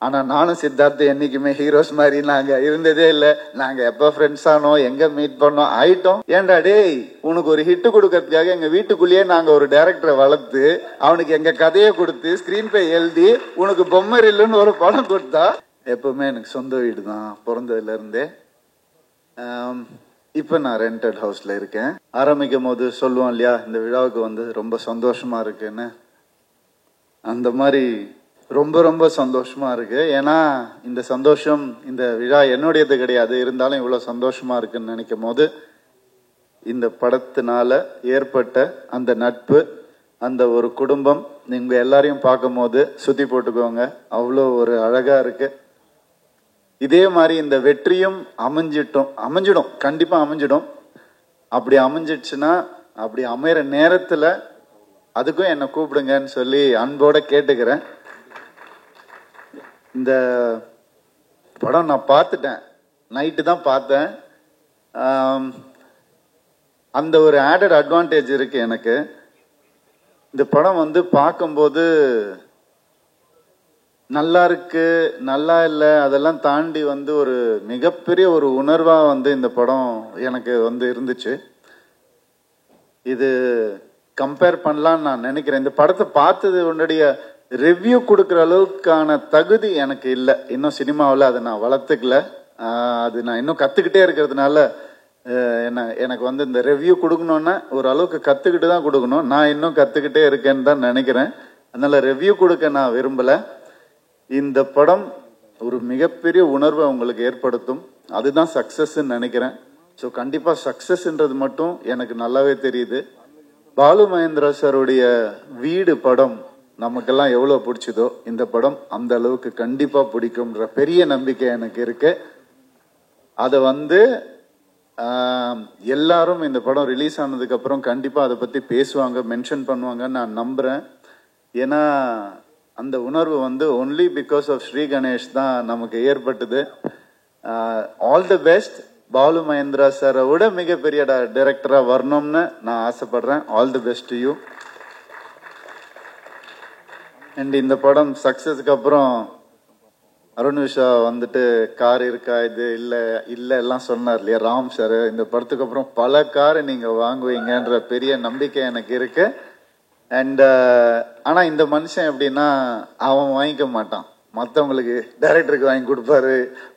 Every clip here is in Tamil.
ஆனா நானும் சித்தார்த் என்னைக்குமே ஹீரோஸ் மாதிரி நாங்க இருந்ததே இல்லை. நாங்க எப்ப ஃப்ரெண்ட்ஸ் ஆனோம், எங்க மீட் பண்ணோம், ஆயிட்டோம். ஏன்டா டேய், உனக்கு ஒரு ஹிட் கொடுக்கறதுக்காக எங்க வீட்டுக்குள்ளேயே நாங்க ஒரு டைரக்டரை வளர்த்து அவனுக்கு எங்க கதையை கொடுத்து ஸ்கிரீன் பிளே எழுதி உனக்கு பொம்மரில்லுன்னு ஒரு படம் கொடுத்தா. எப்பவுமே எனக்கு சொந்த வீடு தான் பிறந்ததுல இருந்தே. இப்ப நான் ரெண்டட் ஹவுஸ்ல இருக்கேன். ஆரம்பிக்கும் போது சொல்லுவோம் இல்லையா, இந்த விழாவுக்கு வந்து ரொம்ப சந்தோஷமா இருக்குன்னு. அந்த மாதிரி ரொம்ப ரொம்ப சந்தோஷமா இருக்கு. ஏன்னா இந்த சந்தோஷம், இந்த விழா என்னுடையது கிடையாது, இருந்தாலும் இவ்வளவு சந்தோஷமா இருக்குன்னு நினைக்கும் போது இந்த படத்தினால ஏற்பட்ட அந்த நட்பு, அந்த ஒரு குடும்பம், நீங்க எல்லாரையும் பார்க்கும் போது சுத்தி போட்டுக்கோங்க, அவ்வளோ ஒரு அழகா இருக்கு. இதே மாதிரி இந்த வெற்றியும் அமைஞ்சிடும், கண்டிப்பா அமைஞ்சிடும். அப்படி அமைஞ்சிடுச்சுன்னா, அப்படி அமைகிற நேரத்துல அதுக்கும் என்ன கூப்பிடுங்கன்னு சொல்லி அன்போட கேட்டுக்கிறேன். இந்த படம் நான் பார்த்துட்டேன், நைட்டு தான் பார்த்தேன். அந்த ஒரு ஆடட் அட்வான்டேஜ் இருக்கு எனக்கு. இந்த படம் வந்து பார்க்கும்போது நல்லா இருக்கு, நல்லா இல்லை, அதெல்லாம் தாண்டி வந்து ஒரு மிகப்பெரிய ஒரு உணர்வா வந்து இந்த படம் எனக்கு வந்து இருந்துச்சு. இது கம்பேர் பண்ணலான்னு நான் நினைக்கிறேன். இந்த படத்தை பார்த்தது உன்னுடைய ரிவ்யூ கொடுக்குற அளவுக்கான தகுதி எனக்கு இல்லை. இன்னும் சினிமாவில் அதை நான் வளர்த்துக்கல. அது நான் இன்னும் கற்றுக்கிட்டே இருக்கிறதுனால எனக்கு வந்து இந்த ரிவ்யூ கொடுக்கணுன்னா ஒரு அளவுக்கு கற்றுக்கிட்டு தான் கொடுக்கணும். நான் இன்னும் கற்றுக்கிட்டே இருக்கேன்னு தான் நினைக்கிறேன். அதனால ரிவ்யூ கொடுக்க நான் விரும்பலை. இந்த படம் ஒரு மிகப்பெரிய உணர்வை உங்களுக்கு ஏற்படுத்தும், அதுதான் சக்சஸ்ன்னு நினைக்கிறேன். ஸோ கண்டிப்பாக சக்சஸ்ன்றது மட்டும் எனக்கு நல்லாவே தெரியுது. பாலு மகேந்திரா சாருடைய வீடு படம் நமக்கெல்லாம் எவ்வளோ பிடிச்சதோ, இந்த படம் அந்த அளவுக்கு கண்டிப்பாக பிடிக்கும்ன்ற பெரிய நம்பிக்கை எனக்கு இருக்கு. அதை வந்து எல்லாரும் இந்த படம் ரிலீஸ் ஆனதுக்கு அப்புறம் கண்டிப்பாக அதை பற்றி பேசுவாங்க, மென்ஷன் பண்ணுவாங்கன்னு நான் நம்புகிறேன். ஏன்னா அந்த உணர்வு வந்து only because of Shri Ganesh தான் நமக்கு ஏற்பட்டது. All the best. Balu Mahendra சாரை விட மிகப்பெரிய டைரக்டரா வரணும்னு நான் ஆசைப்படுறேன். All the best to you. And இந்த படம் சக்சஸ்க்கு அப்புறம் அருண் விஷா வந்துட்டு கார் இருக்கா, இது இல்லை இல்லை எல்லாம் சொன்னார் இல்லையா ராம் சார். இந்த படத்துக்கு அப்புறம் பல காரை நீங்க வாங்குவீங்கன்ற பெரிய நம்பிக்கை எனக்கு இருக்கு. அண்ட் ஆனா இந்த மனுஷன் எப்படின்னா, அவன் வாங்கிக்க மாட்டான், மற்றவங்களுக்கு டைரக்டருக்கு வாங்கி கொடுப்பாரு,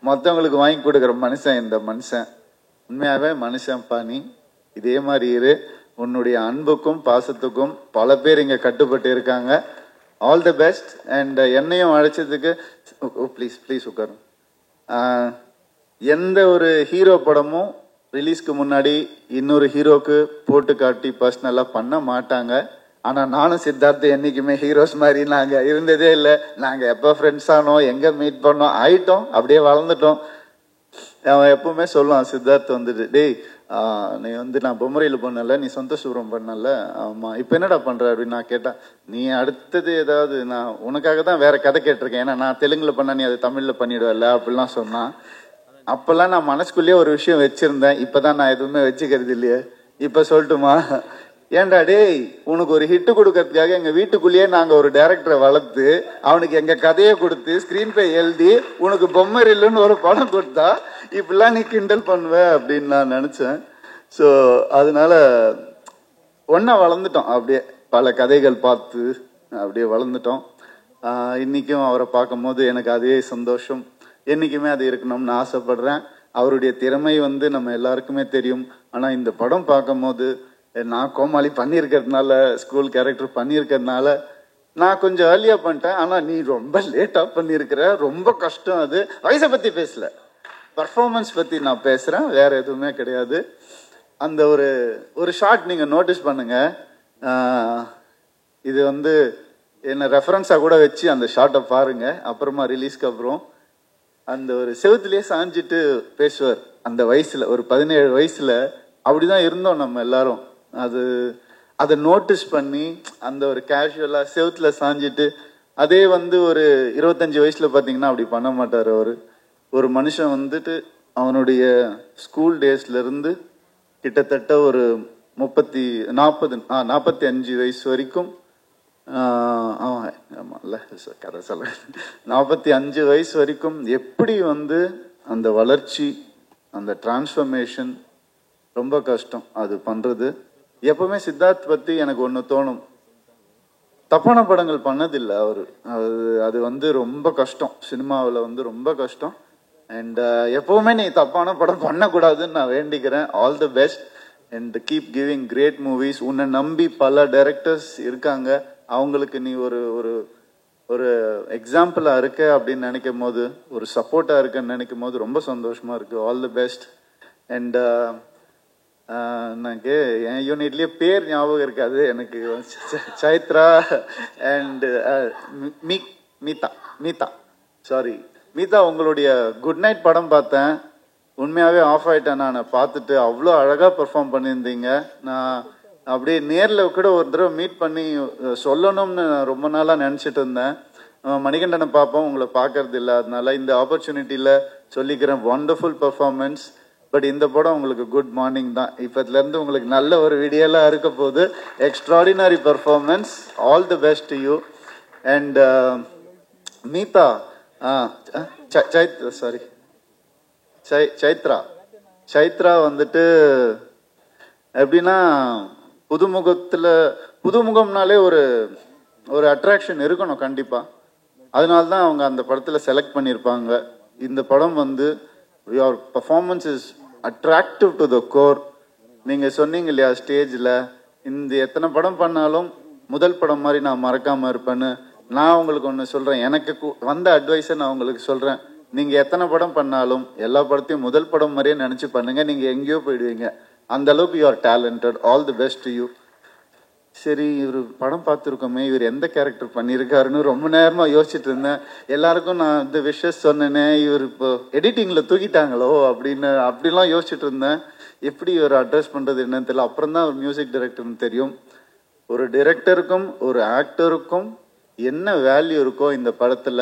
மற்றவங்களுக்கு வாங்கி கொடுக்குற மனுஷன் இந்த மனுஷன். உண்மையாவே மனுஷன் பாணி, இதே மாதிரி இரு. உன்னுடைய அன்புக்கும் பாசத்துக்கும் பல பேர் இங்க கட்டுப்பட்டு இருக்காங்க. All the best. அண்ட் என்னையும் அழைச்சதுக்கு ப்ளீஸ் உட்காரு. எந்த ஒரு ஹீரோ படமும் ரிலீஸ்க்கு முன்னாடி இன்னொரு ஹீரோக்கு போட்டு காட்டி பர்சனலா பண்ண மாட்டாங்க. ஆனா நானும் சித்தார்த் என்னைக்குமே ஹீரோஸ் மாதிரி நாங்க இருந்ததே இல்லை. நாங்க எப்ப ஃப்ரெண்ட்ஸ் ஆனோம், எங்க மீட் பண்ணோம், ஆயிட்டோம், அப்படியே வளர்ந்துட்டோம். அவன் எப்பவுமே சொல்லுவான் சித்தார்த் வந்துட்டு, டேய் நீ வந்து நான் பொம்மரையில் பண்ணல, நீ சந்தோஷபுரம் பண்ணல, ஆமா இப்ப என்னடா பண்ற அப்படின்னு நான் கேட்டேன். நீ அடுத்தது ஏதாவது, நான் உனக்காக தான் வேற கதை கேட்டிருக்கேன், ஏன்னா நான் தெலுங்குல பண்ண நீ அது தமிழ்ல பண்ணிடுவல அப்படிலாம் சொன்னான். அப்பெல்லாம் நான் மனசுக்குள்ளேயே ஒரு விஷயம் வச்சிருந்தேன். இப்பதான் நான் எதுவுமே வச்சுக்கிறது இல்லையே. இப்ப சொல்லட்டுமா? ஏன்டா டேய், உனக்கு ஒரு ஹிட் கொடுக்கறதுக்காக எங்க வீட்டுக்குள்ளேயே நாங்க ஒரு டைரக்டரை வளர்த்து அவனுக்கு எங்க கதையை கொடுத்து ஸ்கிரீன் பிளே எழுதி உனக்கு பொம்மரில்லுன்னு ஒரு படம் கொடுத்தா இப்பெல்லாம் நீ கிண்டல் பண்ணுவ அப்படின்னு நான் நினைச்சேன். ஸோ அதனால ஒன்னா வளர்ந்துட்டோம், அப்படியே பல கதைகள் பார்த்து அப்படியே வளர்ந்துட்டோம். இன்னைக்கும் அவரை பார்க்கும் போது எனக்கு அதே சந்தோஷம், என்னைக்குமே அது இருக்கணும்னு ஆசைப்படுறேன். அவருடைய திறமை வந்து நம்ம எல்லாருக்குமே தெரியும். ஆனா இந்த படம் பார்க்கும் போது நான் கோமாளி பண்ணியிருக்கிறதுனால, ஸ்கூல் கேரக்டர் பண்ணியிருக்கிறதுனால நான் கொஞ்சம் ஏர்லியா பண்ணிட்டேன். ஆனா நீ ரொம்ப லேட்டா பண்ணியிருக்கிற, ரொம்ப கஷ்டம். அது வயசை பத்தி பேசல, பர்ஃபார்மன்ஸ் பத்தி நான் பேசுறேன், வேற எதுவுமே கிடையாது. அந்த ஒரு ஷார்ட் நீங்க நோட்டீஸ் பண்ணுங்க. இது வந்து என்ன ரெஃபரன்ஸா கூட வச்சு அந்த ஷார்ட்டை பாருங்க. அப்புறமா ரிலீஸ்க்கு அப்புறம் அந்த ஒரு செவுத்துலயே சாஞ்சிட்டு பேசுவார். அந்த வயசுல, ஒரு 17 வயசுல அப்படிதான் இருந்தோம் நம்ம எல்லாரும். அதை நோட்டீஸ் பண்ணி அந்த ஒரு கேஷுவலா செவுத்துல சாஞ்சிட்டு, அதே வந்து ஒரு 25 வயசுல பாத்தீங்கன்னா அப்படி பண்ண மாட்டாரு அவரு. ஒரு மனுஷன் வந்துட்டு அவனுடைய ஸ்கூல் டேஸ்ல இருந்து கிட்டத்தட்ட ஒரு 45 வயசு வரைக்கும் ஆமாம்ல கதை சொல்ல 45 வயசு வரைக்கும் எப்படி வந்து அந்த வளர்ச்சி அந்த டிரான்ஸ்ஃபர்மேஷன் ரொம்ப கஷ்டம் அது பண்ணுறது. எப்பவுமே சித்தார்த் பற்றி எனக்கு ஒன்று தோணும், தப்பான படங்கள் பண்ணதில்லை அவர். அது வந்து ரொம்ப கஷ்டம், சினிமாவில் வந்து ரொம்ப கஷ்டம். அண்ட் எப்பவுமே நீ தப்பான படம் பண்ணக்கூடாதுன்னு நான் வேண்டிக்கிறேன். All the best and keep giving great movies. உன்னை நம்பி பல டைரக்டர்ஸ் இருக்காங்க, அவங்களுக்கு நீ ஒரு ஒரு ஒரு எக்ஸாம்பிளாக இருக்க அப்படின்னு நினைக்கும் போது, ஒரு சப்போர்ட்டாக இருக்குன்னு நினைக்கும் போது ரொம்ப சந்தோஷமா இருக்கு. All the best. அண்ட் எனக்கு என் யூனிட்லேயே பேர் ஞாபகம் இருக்காது எனக்கு. சைத்ரா அண்ட் மீதா சாரி மீதா, உங்களுடைய குட் நைட் படம் பார்த்தேன். உண்மையாகவே ஆஃப் ஆகிட்டேன் நான் பார்த்துட்டு. அவ்வளோ அழகாக பெர்ஃபார்ம் பண்ணியிருந்தீங்க. நான் அப்படியே நேரில் கூட ஒரு தடவை மீட் பண்ணி சொல்லணும்னு ரொம்ப நாளாக நினச்சிட்டு இருந்தேன். மணிகண்டனை பார்ப்போம், உங்களை பார்க்கறது இல்லை, அதனால இந்த ஆப்பர்ச்சுனிட்டியில் சொல்லிக்கிறேன். Wonderful performance. பட் இந்த படம் உங்களுக்கு குட் மார்னிங் தான். இப்போத்துலேருந்து உங்களுக்கு நல்ல ஒரு வீடியோலாம் இருக்க போகுது. Extraordinary performance. All the best to you. And Meetha Chaitra வந்துட்டு எப்படின்னா, புதுமுகம்னாலே ஒரு ஒரு அட்ராக்ஷன் இருக்கணும் கண்டிப்பா. அதனால்தான் அவங்க அந்த படத்துல செலக்ட் பண்ணியிருப்பாங்க. இந்த படம் வந்து your performance is attractive to the core. நீங்க சொன்னீங்க இல்லையா ஸ்டேஜ்ல, இந்த எத்தனை படம் பண்ணாலும் முதல் படம் மாதிரி நான் மறக்காம இருப்பேன்னு. நான் உங்களுக்கு ஒன்று சொல்றேன், எனக்கு வந்த அட்வைஸை நான் உங்களுக்கு சொல்றேன். நீங்க எத்தனை படம் பண்ணாலும் எல்லா படத்தையும் முதல் படம் மாதிரியே நினைச்சு பண்ணுங்க, நீங்க எங்கேயோ போயிடுவீங்க. அந்த அளவுக்கு you are talented. All the best to you. சரி, இவர் படம் பார்த்துருக்கோமே, இவர் எந்த கேரக்டர் பண்ணியிருக்காருன்னு ரொம்ப நேரமா யோசிச்சுட்டு இருந்தேன். எல்லாருக்கும் நான் இந்த விஷஸ் சொன்னேனே, இவர் இப்போ எடிட்டிங்ல தூக்கிட்டாங்களோ அப்படின்னு அப்படிலாம் யோசிச்சுட்டு இருந்தேன். எப்படி இவர் அட்ரஸ் பண்றது என்னன்னு தெரியல. அப்புறம் தான் ஒரு மியூசிக் டைரக்டர்னு தெரியும். ஒரு டைரக்டருக்கும் ஒரு ஆக்டருக்கும் என்ன வேல்யூ இருக்கோ இந்த படத்துல,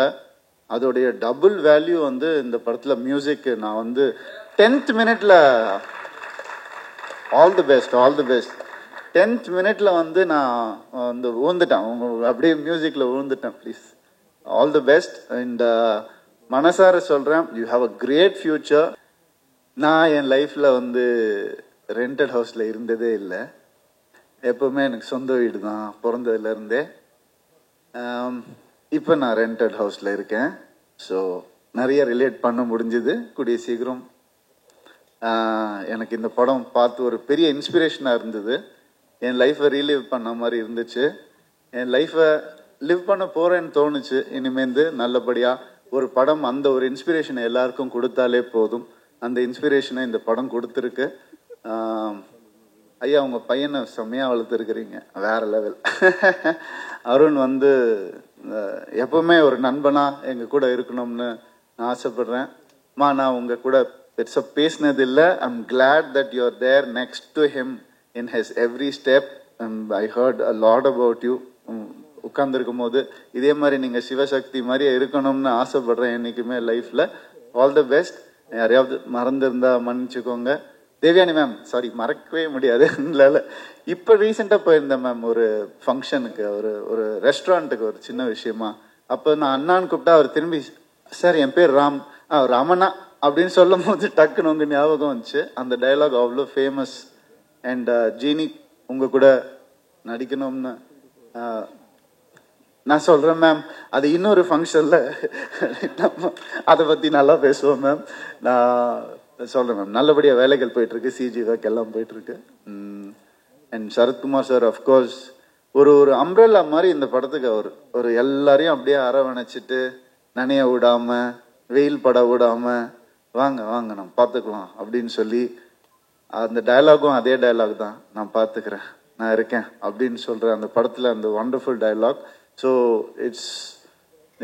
அதோடைய டபுள் வேல்யூ வந்து இந்த படத்துல மியூசிக். நான் வந்து 10th மினிட்ல ஆல் தி பெஸ்ட் 10th மினிட்ல வந்து நான் வந்து ஊந்துட்டேன், அப்படியே மியூசிக்ல ஊந்துட்டேன். Please all the best. And மனசார சொல்றேன், you have a great future. நான் என் லைஃப்ல வந்து ரெண்டட் ஹவுஸ்ல இருந்ததே இல்லை. எப்பவுமே எனக்கு சொந்த வீடு தான் பிறந்ததுல இருந்தே. இப்போ நான் ரெண்டட் ஹவுஸ்ல இருக்கேன். ஸோ நிறைய ரிலேட் பண்ண முடிஞ்சுது. கூடிய சீக்கிரம் எனக்கு இந்த படம் பார்த்து ஒரு பெரிய இன்ஸ்பிரேஷனாக இருந்தது. என் லைஃப்பை ரீலிவ் பண்ண மாதிரி இருந்துச்சு. என் லைஃப்பை லிவ் பண்ண போறேன்னு தோணுச்சு. இனிமேந்து நல்லபடியாக ஒரு படம் அந்த ஒரு இன்ஸ்பிரேஷனை எல்லாருக்கும் கொடுத்தாலே போதும். அந்த இன்ஸ்பிரேஷனை இந்த படம் கொடுத்துருக்கு. ஐயா, உங்க பையனை செம்மையா வளர்த்துருக்கிறீங்க, வேற லெவல். அருண் வந்து எப்பவுமே ஒரு நண்பனா எங்க கூட இருக்கணும்னு நான் ஆசைப்படுறேன். நான் உங்க கூட பெருசா பேசினது இல்லை. I'm glad that you are there next to him in his every step. I heard a lot about you. உட்கார்ந்துருக்கும் போது இதே மாதிரி நீங்க சிவசக்தி மாதிரியே இருக்கணும்னு ஆசைப்படுறேன் என்னைக்குமே லைஃப்ல. All the best. யாரையாவது மறந்துருந்தா மன்னிச்சுக்கோங்க. தேவியானி மேம், சாரி, மறக்கவே முடியாது. இல்லை, இப்போ ரீசெண்டாக போயிருந்தேன் மேம் ஒரு ஃபங்க்ஷனுக்கு, ஒரு ரெஸ்டாரண்ட்டுக்கு, ஒரு சின்ன விஷயமா. அப்போ நான் அண்ணான்னு கூப்பிட்டா அவர் திரும்பி, சார் என் பேர் ராமண்ணா அப்படின்னு சொல்லும் போது டக்குன்னு உங்க ஞாபகம் வந்துச்சு. அந்த டயலாக் அவ்வளோ ஃபேமஸ். அண்ட் ஜீனி உங்க கூட நடிக்கணும்னு நான் சொல்றேன் மேம். அது இன்னொரு ஃபங்க்ஷன்ல அதை பத்தி நல்லா பேசுவோம் மேம். நான் சொல்றேன் மேம், நல்லபடியா வேலைகள் போயிட்டு இருக்கு, சிஜி ஒர்க் எல்லாம் போயிட்டு இருக்கு. அண்ட் சரத்குமார் சார் அஃப்கோர்ஸ் ஒரு அம்ப்ரெல்லா மாதிரி இந்த படத்துக்கு அவர் ஒரு எல்லாரையும் அப்படியே அரவணைச்சிட்டு, நனைய விடாம, வெயில் பட விடாம, வாங்க வாங்க நம்ம பார்த்துக்கலாம் அப்படின்னு சொல்லி, அந்த டயலாகும் அதே டயலாக் தான், நான் பார்த்துக்கிறேன், நான் இருக்கேன் அப்படின்னு சொல்ற அந்த படத்துல அந்த wonderful dialogue. So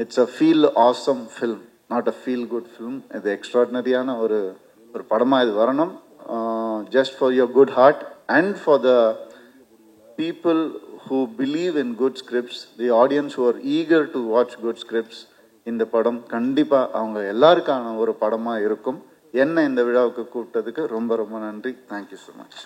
it's a feel awesome film, not a feel good film. இது எக்ஸ்ட்ராடினரியான ஒரு படமா இது வரணும். Just for your good heart and for the people who believe in good scripts, the audience who are eager to watch good scripts. இந்த படம் கண்டிப்பா அவங்க எல்லாருக்கான ஒரு படமா இருக்கும். என்ன இந்த விழாவுக்கு கூப்பிட்டதுக்கு ரொம்ப ரொம்ப நன்றி. Thank you so much.